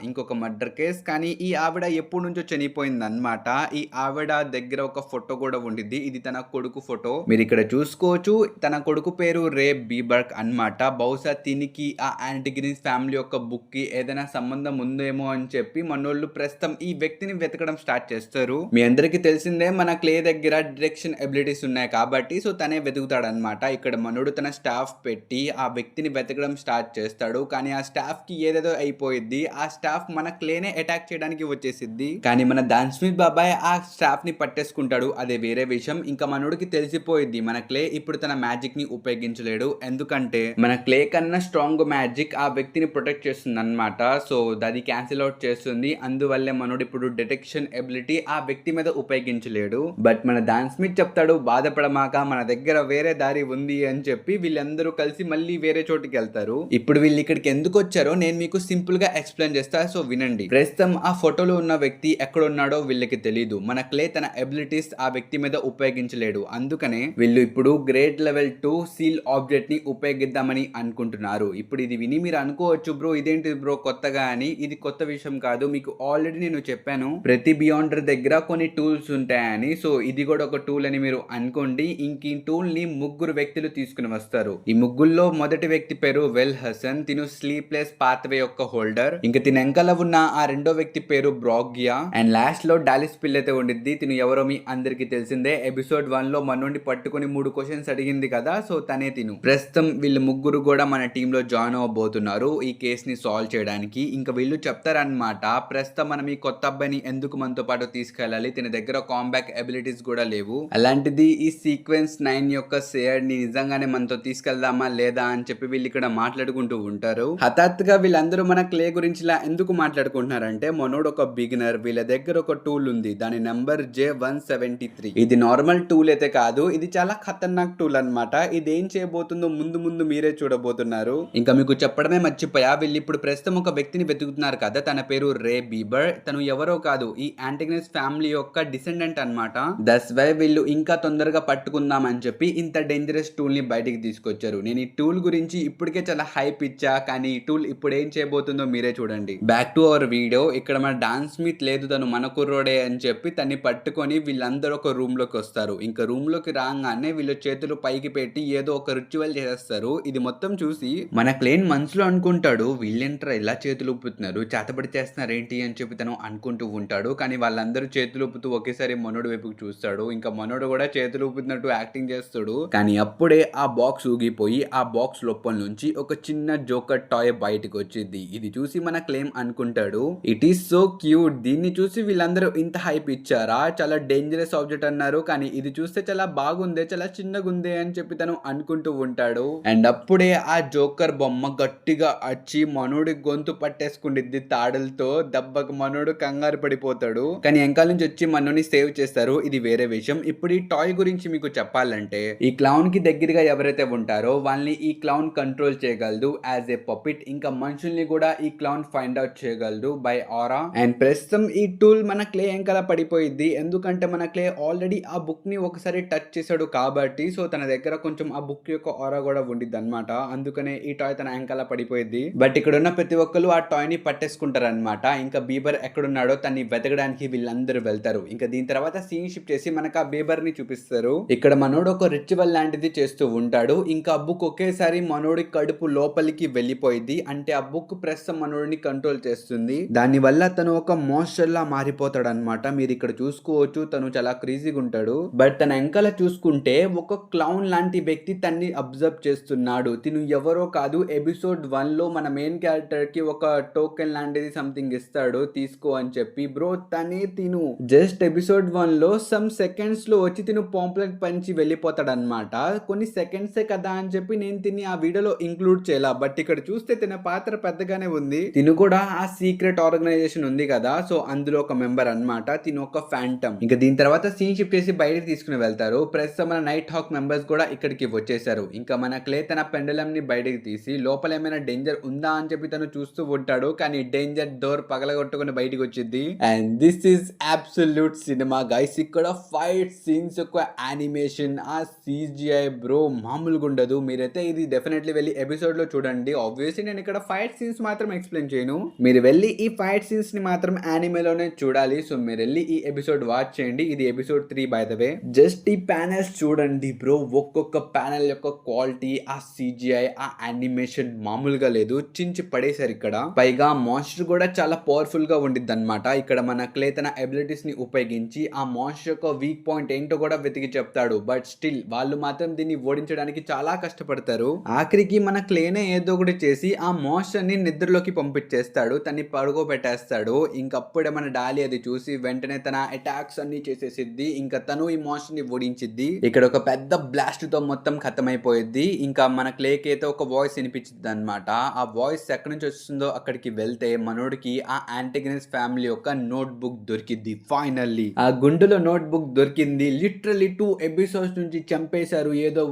ఇంకొక మర్డర్ కేస్. కానీ ఈ ఆవిడ ఎప్పటి నుంచో చనిపోయింది అనమాట. ఈ ఆవిడ దగ్గర ఒక ఫోటో కూడా ఉండిద్ది. ఇది తన కొడుకు ఫోటో. మీరు ఇక్కడ చూసుకోవచ్చు. తన కొడుకు పేరు రే బీబర్గ్ అన్నమాట. బహుశా తినికి ఆ యాంటిగ్రీన్స్ ఫ్యామిలీ యొక్క బుక్ కి ఏదైనా సంబంధం ఉందేమో అని చెప్పి మనోళ్ళు ప్రస్తుతం ఈ వ్యక్తిని వెతకడం స్టార్ట్ చేస్తారు. మీ అందరికీ తెలిసిందే మన క్లే దగ్గర డిటెక్షన్ ఎబిలిటీస్ ఉన్నాయి కాబట్టి సో తనే వెతుకుతాడు అనమాట. ఇక్కడ మనోడు తన స్టాఫ్ పెట్టి ఆ వ్యక్తిని వెతకడం స్టార్ట్ చేస్తాడు. కానీ ఆ స్టాఫ్ కి ఏదేదో అయిపోయింది. ఆ స్టాఫ్ మన క్లేనే అటాక్ చేయడానికి వచ్చేసిద్ది. కానీ మన డాన్ స్మిత్ బాబాయ్ ఆ స్టాఫ్ ని పట్టేసుకుంటాడు. అదే వేరే విషయం. ఇంకా మనోడికి తెలిసిపోయింది మన క్లే ఇప్పుడు తన మ్యాజిక్ ని ఉపయోగించలేడు. ఎందుకంటే మన క్లే కన్నా స్ట్రాంగ్ మ్యాజిక్ ఆ వ్యక్తిని ప్రొటెక్ట్ చేస్తుంది అనమాట. సో అది క్యాన్సిల్ అవుట్ చేస్తుంది. అందువల్లే మనోడు ఇప్పుడు డిటెక్షన్ ఎబిలిటీ ఆ వ్యక్తి మీద ఉపయోగించలేడు. బట్ మన డాన్ స్మిత్ చెప్తాడు బాధపడమాక మన దగ్గర వేరే దారి ఉంది అని చెప్పి వీళ్ళందరూ కలిసి మళ్ళీ వేరే చోటుకి వెళ్తారు. ఇప్పుడు వీళ్ళు ఇక్కడికి ఎందుకు వచ్చారో నేను మీకు సింపుల్ గా ఎక్స్ప్లెయిన్ చేస్తా. సో వినండి. ప్రస్తుతం ఆ ఫోటోలో ఉన్న వ్యక్తి ఎక్కడ ఉన్నాడో వీళ్ళకి తెలియదు. మన క్లే తన ఎబిలిటీస్ ఆ వ్యక్తి మీద ఉపయోగించలేడు. అందుకనే వీళ్ళు ఇప్పుడు గ్రేడ్ లెవెల్ 2 సీల్ ఆబ్జెక్ట్ ని ఉపయోగిద్దామని అనుకుంటున్నారు. ఇప్పుడు ఇది విని మీరు అనుకోవచ్చు బ్రో ఇదేంటి బ్రో కొత్తగా అని. ఇది కొత్త విషయం కాదు. మీకు ఆల్రెడీ నేను చెప్పాను ప్రతి బియాండర్ దగ్గర కొన్ని టూల్స్ ఉంటాయని. సో ఇది కూడా ఒక టూల్ అని మీరు అనుకోండి. ఇంక ఈ టూల్ ని ముగ్గురు వ్యక్తులు తీసుకుని వస్తారు. ఈ ముగ్గురులో మొదటి వ్యక్తి పేరు వెల్ హసన్. తిను స్లీప్లెస్ పాత్వే యొక్క హోల్డర్. ఇంకా తిన వెనకాల ఉన్న ఆ రెండో వ్యక్తి పేరు బ్రాగ్యా. అండ్ లాస్ట్ లో డాలిస్ పిల్ అయితే ఉండిద్ది. తిను ఎవరో మీ అందరికి తెలిసిందే. ఎపిసోడ్ 1 లో మన నుండి పట్టుకుని 3 క్వశ్చన్స్ అడిగింది కదా. సో తనే తిను. ప్రస్తుతం వీళ్ళు ముగ్గురు కూడా మన టీమ్ లో జాయిన్ అవ్వబోతున్నారు ఈ కేస్ ని సాల్వ్ చేయడానికి. ఇంకా వీళ్ళు చెప్తారనమాట ప్రస్తుతం మనం ఈ కొత్త అబ్బాయిని ఎందుకు మనతో పాటు తీసుకెళ్ళాలి. తిన దగ్గర కాంబ్యాక్ ఎబిలిటీస్ కూడా లేవు. అలాంటిది ఈ సీక్వెన్స్ 9 యొక్క షేర్ ని నిజంగానే మనతో తీసుకెళ్దామా లేదా అని చెప్పి వీళ్ళు ఇక్కడ మాట్లాడుకుంటూ ఉంటారు. హఠాత్తుగా వీళ్ళందరూ మన క్లే గురించి ఇలా ఎందుకు మాట్లాడుకుంటున్నారంటే మనోడు ఒక బిగినర్. వీళ్ళ దగ్గర ఒక టూల్ ఉంది. దాని నెంబర్ J173. ఇది నార్మల్ టూల్ అయితే కాదు. ఇది చాలా ఖతర్నాక్ టూల్ అన్నమాట. ఇది ఏం చేయబోతుందో ముందు ముందు మీరే చూడబోతున్నారు. ఇంకా మీకు చెప్పడమే మర్చిపోయా. వీళ్ళు ఇప్పుడు ప్రస్తుతం ఒక వ్యక్తిని వెతుకుతున్నారు కదా. తన పేరు రే బీబర్. తను ఎవరో కాదు ఈ యాంటిగ్నస్ ఫ్యామిలీ యొక్క డిసెండెంట్ అన్నమాట. దట్స్ వై వీళ్ళు ఇంకా తొందరగా పట్టుకుందాం అని చెప్పి ఇంత డేంజరస్ టూల్ ని బయటికి తీసుకొచ్చారు. నేను ఈ టూల్ గురించి ఇప్పటికే చాలా హైప్ ఇచ్చా. కానీ ఈ టూల్ ఇప్పుడు ఏం చేయబోతుందో మీరే చూడండి. Back to our video. ఇక్కడ మన డాన్ స్మిత్ లేదు తను మన కుర్రోడే అని చెప్పి తన్ని పట్టుకొని వీళ్ళందరూ ఒక రూమ్ లోకి వస్తారు. ఇంకా రూమ్ లోకి రాగానే వీళ్ళు చేతులు పైకి పెట్టి ఏదో ఒక రిచువల్ చేసేస్తారు. ఇది మొత్తం చూసి మన క్లేన్ మనసులో అనుకుంటాడు వీళ్ళేంట్రా ఇలా చేతులు ఊపుతున్నారు చేతబడి చేస్తున్నారు ఏంటి అని చెప్పి తను అనుకుంటూ ఉంటాడు. కానీ వాళ్ళందరూ చేతులు ఊపుతూ ఒకేసారి మనోడు వైపుకి చూస్తాడు. ఇంకా మనోడు కూడా చేతులు ఊపుతున్నట్టు యాక్టింగ్ చేస్తాడు. కానీ అప్పుడే ఆ బాక్స్ ఊగిపోయి ఆ బాక్స్ లోపల నుంచి ఒక చిన్న జోకర్ టాయ్ బయటకు వచ్చింది. ఇది చూసి మన క్లేమ్ అనుకుంటాడు ఇట్ ఈస్ సో క్యూట్. దీన్ని చూసి వీళ్ళందరూ ఇంత హైప్ ఇచ్చారా. చాలా డేంజరస్ ఆబ్జెక్ట్ అన్నారు. కానీ ఇది చూస్తే చాలా బాగుందే చాలా చిన్నగా ఉందే అని చెప్పి తను అనుకుంటూ ఉంటాడు. అండ్ అప్పుడే ఆ జోకర్ బొమ్మ గట్టిగా వచ్చి మనోడి గొంతు పట్టేసుకుండిద్ది తాడులతో. దెబ్బకు మనోడు కంగారు పడిపోతాడు. కానీ వెనకాల నుంచి వచ్చి మనోని సేవ్ చేస్తారు. ఇది వేరే విషయం. ఇప్పుడు ఈ టాయ్ గురించి మీకు చెప్పాలంటే ఈ క్లౌన్ కి దగ్గరగా ఎవరైతే ఉంటారో వాళ్ళని ఈ క్లౌన్ కంట్రోల్ చేయగలదు యాజ్ ఏ పపిట్. ఇంకా మనుషుల్ని కూడా ఈ క్లౌన్ ఫైండ్ అవుట్ చేయగలదు బై ఆరా. అండ్ ప్రస్తుతం ఈ టూల్ మన క్లే వెనకాల పడిపోయింది. ఎందుకంటే మన క్లే ఆల్రెడీ ఆ బుక్ ని ఒకసారి టచ్ చేశాడు కాబట్టి. సో తన దగ్గర కొంచెం ఆ బుక్ యొక్క ఆరా కూడా ఉండిద్ది అనమాట. అందుకనే ఈ టాయ్ తన వెనకాల పడిపోయింది. బట్ ఇక్కడ ఉన్న ప్రతి ఒక్కరు ఆ టాయ్ ని పట్టేసుకుంటారు అనమాట. ఇంకా బీబర్ ఎక్కడున్నాడో తన్ని వెతకడానికి వీళ్ళందరూ వెళ్తారు. ఇంకా దీని తర్వాత సీన్ షిఫ్ట్ చేసి మనకు ఆ బీబర్ ని చూపిస్తారు. ఇక్కడ మనోడు ఒక రిచువల్ లాంటిది చేస్తూ ఉంటాడు. ఇంకా ఆ బుక్ ఒకేసారి మనోడి కడుపు లోపలికి వెళ్ళిపోయింది. అంటే ఆ బుక్ ప్రస్తుతం మనోడిని కంట్రోల్ చేస్తుంది. దాని వల్ల తను ఒక మోన్స్టర్ లా మారిపోతాడు అనమాట. మీరు ఇక్కడ చూసుకోవచ్చు తను చాలా క్రేజీగా ఉంటాడు. బట్ తన వెనకాల చూసుకుంటే ఒక క్లౌన్ లాంటి వ్యక్తి తన్ని అబ్జర్వ్ చేస్తున్నాడు. తిను ఎవరో కాదు. ఎపిసోడ్ 1 లో మన మెయిన్ క్యారెక్టర్ కి ఒక టోకెన్ లాంటిది సంథింగ్ ఇస్తాడు తీసుకో అని చెప్పి. బ్రో తనే తిను జస్ట్ ఎపిసోడ్ 1 లో సమ్ సెకండ్స్ లో వచ్చి తిను పాంప్లెట్ పంచి వెళ్ళిపోతాడు అనమాట. కొన్ని సెకండ్సే కదా అని చెప్పి నేను తిని ఆ వీడియోలో ఇంక్లూడ్ చేయాల. బట్ ఇక్కడ చూస్తే తిన పాత్ర పెద్దగానే ఉంది. తిను కూడా ఆ సీక్రెట్ ఆర్గనైజేషన్ ఉంది కదా. సో అందులో ఒక మెంబర్ అన్నమాట. తిను ఒక ఫ్యాంటమ్. ఇంకా దీని తర్వాత సీన్ షిఫ్ట్ చేసి బయటకి తీసుకుని వెళ్తారు. ప్రస్తుతం మన నైట్ హాక్ మెంబర్స్ కూడా ఇక్కడికి వచ్చేసారు. ఇంకా మన క్లే తన పెండలం ని బయటకి తీసి లోపల ఏమైనా డేంజర్ ఉందా అని చెప్పి తను చూస్తూ ఉంటాడు. కానీ డేంజర్ డోర్ పగలగొట్టుకుని బయటకు వచ్చింది. And this is absolute cinema guys. ఇక్కడ ఫైట్ సీన్స్ యొక్క యానిమేషన్ ఆ CGI బ్రో మామూలుగా ఉండదు. మీరైతే ఇది డెఫినెట్లీ వెళ్ళి ఎపిసోడ్ లో చూడండి. ఆబ్వియస్లీ నేను ఇక్కడ ఫైట్ సీన్స్ మాత్రం ఎక్స్ప్లెయిన్ చేయను. మీరు వెళ్ళి ఈ ఫైట్ సీన్స్ ని మాత్రం యానిమేలోనే చూడాలి. సో మీరు వెళ్ళి వెళ్ళి ఈ ఎపిసోడ్ వాచ్ చేయండి. ఇది episode 3 by the way. Just ఈ ప్యానెల్స్ చూడండి బ్రో, ఒక్కొక్క ప్యానెల్ యొక్క క్వాలిటీ, ఆ CGI, ఆ యానిమేషన్ మామూలుగా లేదు, చించి పడేశారు ఇక్కడ. పైగా మాన్స్టర్ కూడా చాలా పవర్ఫుల్ గా ఉండిద్ది అనమాట. ఇక్కడ మన క్లే తన ఎబిలిటీస్ ని ఉపయోగించి ఆ మాన్స్టర్ యొక్క వీక్ పాయింట్ ఏంటో కూడా వెతికి చెప్తాడు. బట్ స్టిల్ వాళ్ళు మాత్రం దీన్ని ఓడించడానికి చాలా కష్టపడతారు. ఆఖరికి మన క్లేనే ఏదో ఒకటి చేసి ఆ మాన్స్టర్ ని నిద్రలోకి పంపించేస్తాడు, తన్ని పడుకోబెట్టేస్తాడు. ఇంకప్పుడే మన డాలీ అది చూసి వెంటనే తన అటాక్స్ అన్ని చేసేసిద్ది. ఇంకా తను ఈ మాన్స్టర్ ని ఓడించిద్ది. ఇక్కడ ఒక పెద్ద బ్లాస్ట్ తో మొత్తం ఖతమైపోయిద్ది. ఇంకా మన క్లేకి అయితే ఒక వాయిస్ వినిపించింది అనమాట. ఆ వాయిస్ ఎక్కడి నుంచి వస్తుందో అక్కడికి వెళ్తే మనోడికి ఆ యాంటగనిస్ట్ ఫ్యామిలీ యొక్క నోట్ బుక్ దొరికింది. ఫైనల్లీ ఆ గుండులో నోట్ బుక్ దొరికింది. లిటరల్లీ 2 ఎపిసోడ్స్ నుంచి చంపేశారు ఏదో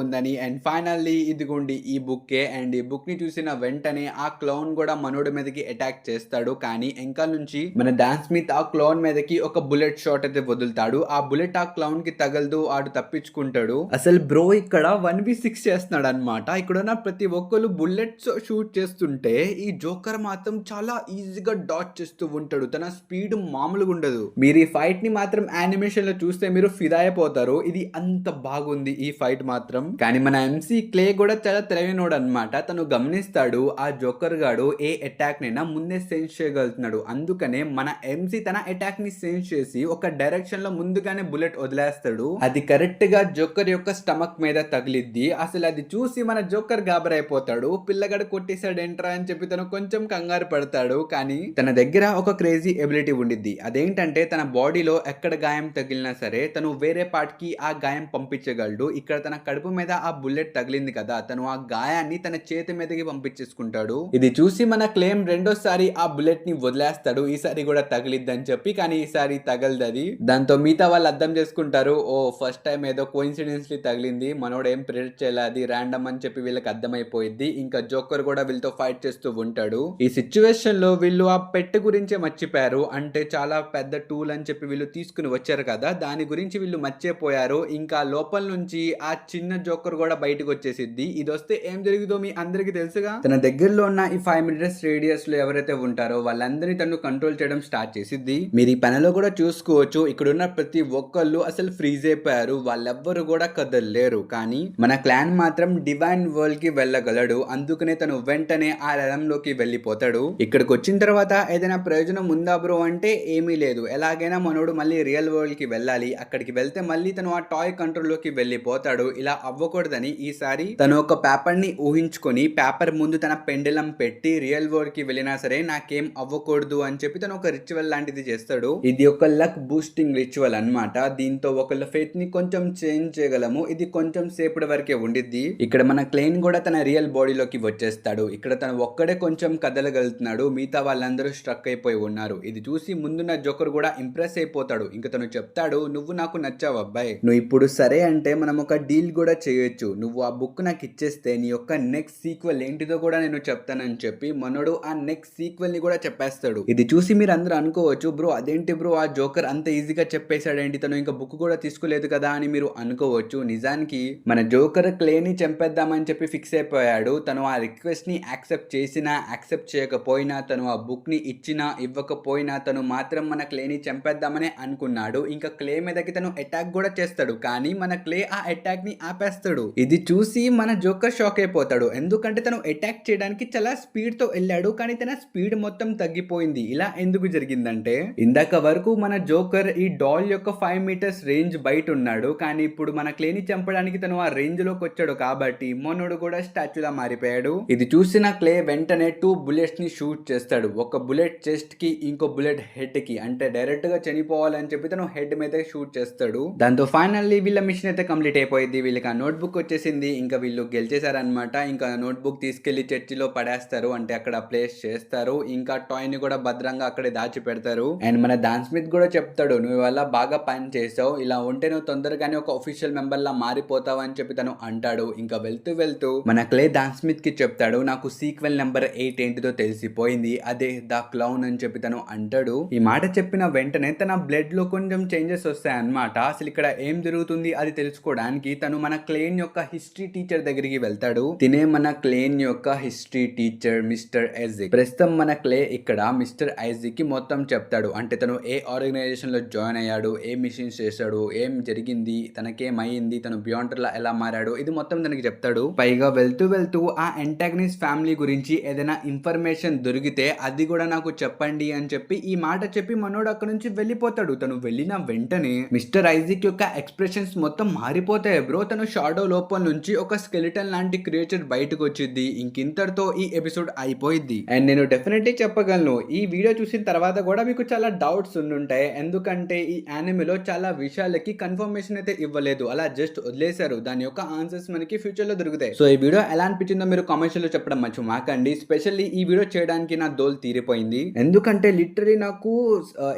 ఉందని. అండ్ ఫైనల్లీ ఇదిగోండి ఈ బుక్కే. అండ్ ఈ బుక్ ని చూసిన వెంటనే ఆ క్లౌన్ కూడా మనోడి మీదకి అటాక్ చేస్తాడు. కానీ వెనకాల నుంచి మన డాన్ స్మిత్ ఆ క్లౌన్ మీదకి ఒక బుల్లెట్ షాట్ అయితే వదులుతాడు. ఆ బుల్లెట్ ఆ క్లౌన్ కి తగలదు, ఆడు తప్పించుకుంటాడు. అసలు బ్రో ఇక్కడ 1v6 చేస్తున్నాడు అనమాట. ఇక్కడ ఉన్న ప్రతి ఒక్కరు బుల్లెట్స్ షూట్ చేస్తుంటే ఈ జోకర్ మాత్రం చాలా ఈజీగా డాచ్ చేస్తూ ఉంటాడు. తన స్పీడ్ మామూలుగా ఉండదు. మీరు ఈ ఫైట్ ని మాత్రం యానిమేషన్ లో చూస్తే మీరు ఫిదా అయిపోతారు. ఇది అంత బాగుంది ఈ ఫైట్ మాత్రం. కానీ మన MC క్లే కూడా చాలా తెలివైనోడు అనమాట. తను గమనిస్తాడు ఆ జోకర్ గాడు ఏ అటాక్ నైనా ముందే సెన్స్ చేయగలుగుతున్నాడు. అందుకనే మన MC తన అటాక్ ని సెన్స్ చేసి ఒక డైరెక్షన్ లో ముందుగానే బుల్లెట్ వదిలేస్తాడు. అది కరెక్ట్ గా జోకర్ యొక్క స్టమక్ మీద తగిలిద్ది. అసలు అది చూసి మన జోకర్ గాబరైపోతాడు. పిల్లగాడు కొట్టేశాడు ఎంట్రా అని చెప్పి తను కొంచెం కంగారు పడతాడు. కానీ తన దగ్గర ఒక క్రేజీ ఎబిలిటీ ఉండిద్ది. అదేంటంటే తన బాడీలో ఎక్కడ గాయం తగిలినా సరే తను వేరే పార్ట్ కి ఆ గాయం పంపించగలడు. ఇక్కడ తన కడుపు మీద ఆ బుల్లెట్ తగిలింది కదా, తను ఆ గాయాన్ని తన చేతి మీదకి పంపించేసుకుంటాడు. ఇది చూసి మన క్లేమ్ రెండోసారి ఆ బుల్లెట్ ని వదిలేస్తాడు. ఈసారి కూడా తగిలిద్దని చెప్పి, కానీ ఈసారి తగలదది. దాంతో మిగతా వాళ్ళు అర్థం చేసుకుంటారు, ఓ ఫస్ట్ టైం ఏదో కోఇన్సిడెన్స్లీ తగిలింది, మనోడు ఏం ప్రిడిక్ట్ చేయాలి, అది ర్యాండమ్ అని చెప్పి వీళ్ళకి అర్థమైపోయింది. ఇంకా జోకర్ కూడా వీళ్ళతో ఫైట్ చేస్తూ ఉంటాడు. ఈ సిచ్యువేషన్ లో వీళ్ళు ఆ పెట్ గురించే మర్చిపోయారు. అంటే చాలా పెద్ద టూల్ అని చెప్పి వీళ్ళు తీసుకుని వచ్చారు కదా, దాని గురించి వీళ్ళు మర్చిపోయారు. ఇంకా లోపల నుంచి ఆ చిన్న జోకర్ కూడా బయటకు వచ్చేసిద్ది. ఇది వస్తే ఏం జరుగుతుందో మీ అందరికి తెలుసుగా. తన దగ్గరలో ఉన్న ఈ 5 మీటర్స్ రేడియస్ లో ఎవరైతే ఉంటారో వాళ్ళందరినీ తను కంట్రోల్ చేయడం స్టార్ట్ చేసిద్ది. మీరు ఈ పనిలో కూడా చూసుకోవచ్చు, ఇక్కడ ఉన్న ప్రతి ఒక్కళ్ళు అసలు ఫ్రీజ్ అయిపోయారు. వాళ్ళెవ్వరు కూడా కదలలేరు. కానీ మన క్లాన్ మాత్రం డివైన్ వరల్డ్ కి వెళ్ళగలడు. అందుకనే తను వెంటనే ఆ రంలోకి వెళ్ళిపోతాడు. ఇక్కడికి వచ్చిన తర్వాత ఏదైనా ప్రయోజనం ఉందా బ్రో అంటే ఏమీ లేదు. ఎలాగైనా మనోడు మళ్ళీ రియల్ వరల్డ్ కి వెళ్ళాలి. అక్కడికి వెళ్తే మళ్ళీ తను ఆ టాయ్ కంట్రోల్ లోకి వెళ్ళిపోతాడు. ఇలా అవ్వకూడదని ఈసారి తను ఒక పేపర్ ని ఊహించుకొని పేపర్ ముందు తన పెండలం పెట్టి రియల్ వరల్డ్ కి వెళ్ళినా సరే నాకేం అవ్వకూడదు అని చెప్పి తను ఒక రిచువల్ లాంటిది చేస్తాడు. ఇది ఒక లక్ బూస్టింగ్ రిచువల్ అన్నమాట. దీంతో ఒకళ్ళ ఫేత్ ని కొంచెం చేంజ్ చేయగలము. ఇది కొంచెం సేపటి వరకే ఉండిద్ది. ఇక్కడ మన క్లెయిన్ కూడా తన రియల్ బాడీలోకి వచ్చేస్తాడు. ఇక్కడ తను ఒక్కడే కొంచెం కదలగలుగుతున్నాడు, మిగతా వాళ్ళందరూ స్ట్రక్ అయిపోయి ఉన్నారు. ఇది చూసి ముందున్న జోకర్ కూడా ఇంప్రెస్ అయిపోతాడు. ఇంకా తను చెప్తాడు, నువ్వు నాకు నచ్చావు అబ్బాయి, నువ్వు ఇప్పుడు సరే అంటే మనం ఒక డీల్ కూడా చేయొచ్చు. నువ్వు ఆ బుక్ నాకు ఇచ్చేస్తే నీ యొక్క నెక్స్ట్ సీక్వెల్ ఏంటిదో కూడా నేను చెప్తానని చెప్పి మనోడు ఆ నెక్స్ట్ సీక్వెల్ ని కూడా చెప్పేస్తాడు. ఇది చూసి మీరు అందరూ అనుకోవచ్చు, బ్రో అదేంటి బ్రో ఆ జోకర్ అంత ఈజీగా చెప్పేశాడేంటి, తను ఇంకా బుక్ కూడా తీసుకోలేదు కదా అని మీరు అనుకోవచ్చు. నిజానికి మన జోకర్ క్లేని చంపేద్దామని చెప్పి ఫిక్స్ అయిపోయాడు. తను ఆ రిక్వెస్ట్ ని యాక్సెప్ట్ చేసినా యాక్సెప్ట్ చేయకపోయినా, తను ఆ బుక్ ని ఇచ్చినా ఇవ్వకపోయినా తను మాత్రం మన క్లేని చంపేద్దామని అనుకున్నాడు. ఇంకా క్లే మీదకి తను అటాక్ కూడా చేస్తాడు. కానీ మన క్లే ఆ అటాక్ ని ఆపేస్తాడు. ఇది చూసి మన జోకర్ షాక్ అయిపోతాడు. ఎందుకంటే తను అటాక్ చేయడానికి చాలా స్పీడ్ తో వెళ్ళాడు, కానీ తన స్పీడ్ మొత్తం తగ్గిపోయింది. ఇలా ఎందుకు జరిగిందంటే ఇందాక వరకు మన జోకర్ ఈ డాల్ యొక్క 5 మీటర్స్ రేంజ్ బయట ఉన్నాడు. కానీ ఇప్పుడు మన క్లేని చంపడానికి తను ఆ రేంజ్ లోకి వచ్చాడు కాబట్టి మనోడు కూడా స్టాచ్యూలా మారిపోయాడు. ఇది చూసిన క్లే వెంటనే 2 బుల్లెట్స్ ని షూట్ చేస్తాడు. ఒక బుల్లెట్ చెస్ట్ కి, ఇంకో బుల్లెట్ హెడ్ కి. అంటే డైరెక్ట్ గా చనిపోవాలని చెప్పి తను హెడ్ మీద షూట్ చేస్తాడు. దాంతో ఫైనల్లీ వీళ్ళ మిషన్ అయితే కంప్లీట్ అయిపోయింది. వీళ్ళకి ఆ నోట్ బుక్ వచ్చేసింది. ఇంకా వీళ్ళు గెలిచేశారనమాట. ఇంకా నోట్ బుక్ తీసుకెళ్లి చర్చిలో పడేస్తారు, అంటే అక్కడ ప్లేస్ చేస్తారు. ఇంకా టాయ్ ని కూడా భద్రంగా అక్కడే దాచి పెడతారు. అండ్ మన డాన్ స్మిత్ కూడా చెప్తాడు, నువ్వు వల్ల బాగా పని చేసావు, ఇలా ఉంటే నువ్వు తొందరగానే ఒక అఫీషియల్ మెంబర్ లా మారిపోతావు అని చెప్పి తను అంటాడు. ఇంకా వెళ్తూ వెళ్తూ మన క్లే డాన్ స్మిత్ కి చెప్తాడు, నాకు సీక్వెల్ నెంబర్ 8 ఏంటిదో తెలిసిపోయింది, అదే ద క్లౌన్ అని చెప్పి తను అంటాడు. ఈ మాట చెప్పిన వెంటనే తన బ్లడ్ లో కొంచెం చేంజెస్ వస్తాయి అన్నమాట. అసలు ఇక్కడ ఏం జరుగుతుంది అది తెలుసుకోవడానికి తను మన క్లేన్ యొక్క హిస్టరీ టీచర్ దగ్గరికి వెళ్తాడు. తినే మన క్లేన్ యొక్క హిస్టరీ టీచర్ మిస్టర్ ఐజాక్. ప్రస్తుతం మన క్లే ఇక్కడ మిస్టర్ ఐజాక్ కి మొత్తం చెప్తాడు. అంటే తను ఏ ఆర్గనైజేషన్లో జాయిన్ అయ్యాడు, ఏ మిషన్స్ చేశాడు, ఏం జరిగింది, తనకేమైంది, తను బియాండర్లా ఎలా మారాడు, ఇది మొత్తం తనకి చెప్తాడు. పైగా వెళ్తూ వెళ్తూ ఆ ఎంటాగనిస్ట్ ఫ్యామిలీ గురించి ఏదైనా ఇన్ఫర్మేషన్ దొరికితే అది కూడా నాకు చెప్పండి అని చెప్పి ఈ మాట చెప్పి మనోడు అక్కడ నుంచి వెళ్ళిపోతాడు. తను వెళ్ళిన వెంటనే మిస్టర్ ఐజిక్ యొక్క ఎక్స్ప్రెషన్స్ మొత్తం మారిపోతాయి బ్రో. తను షాడో లోపల నుంచి ఒక స్కెలిటన్ లాంటి క్రియేచర్ బయటకు వచ్చింది. ఇంకింతటితో ఈ ఎపిసోడ్ అయిపోయింది. అండ్ నేను డెఫినెట్లీ చెప్పగలను, ఈ వీడియో చూసిన తర్వాత కూడా మీకు చాలా డౌట్స్ ఉండుంటాయి. ఎందుకంటే ఈ యానిమేలో చాలా విషయాలకి కన్ఫర్మేషన్ అయితే ఇవ్వలేదు, అలా జస్ట్ వదిలేశారు. దాని యొక్క ఆన్సర్స్ మనకి ఫ్యూచర్ లో దొరుకుతాయి. సో ఈ వీడియో ఎలా అనిపించిందో మీరు కామెంట్స్ లో చెప్పడం మర్చిపోకండి. స్పెషల్లీ ఈ వీడియో చేయడానికి నా దోల్ తీరిపోయింది. ఎందుకంటే లిటరలీ నాకు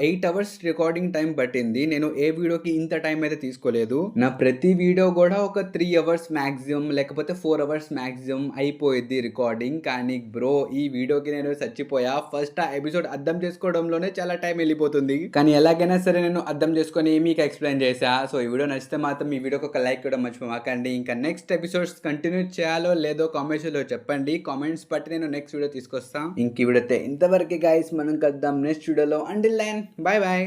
8 అవర్స్ రికార్డింగ్ టైం పట్టింది. నేను ఏ వీడియోకి ఇంత టైం అయితే తీసుకోలేదు. నా ప్రతి వీడియో కూడా ఒక 3 అవర్స్ మాక్సిమం లేకపోతే 4 అవర్స్ మాక్సిమం అయిపోయింది రికార్డింగ్. కానీ బ్రో ఈ వీడియోకి నేను చచ్చిపోయా. ఫస్ట్ ఆ ఎపిసోడ్ అర్థం చేసుకోవడంలోనే చాలా టైం వెళ్ళిపోతుంది. కానీ ఎలాగైనా సరే నేను అర్థం చేసుకొని మీకు ఎక్స్ప్లెయిన్ చేశా. సో ఈ వీడియో నచ్చితే మాత్రం ఈ వీడియోకి ఒక లైక్ కూడా మర్చిపోకండి. ఇంకా నెక్స్ట్ ఎపిసోడ్స్ కంటిన్యూ చేయాలో లేదో కామెంట్స్ లో చెప్పండి. కామెంట్స్ బట్టి నేను నెక్స్ట్ వీడియో తీసుకొస్తాను. ఇంక ఈ వీడియో ఇంతవరకే గైస్. మనం కలుద్దాం నెక్స్ట్ వీడియోలో. Until then bye by.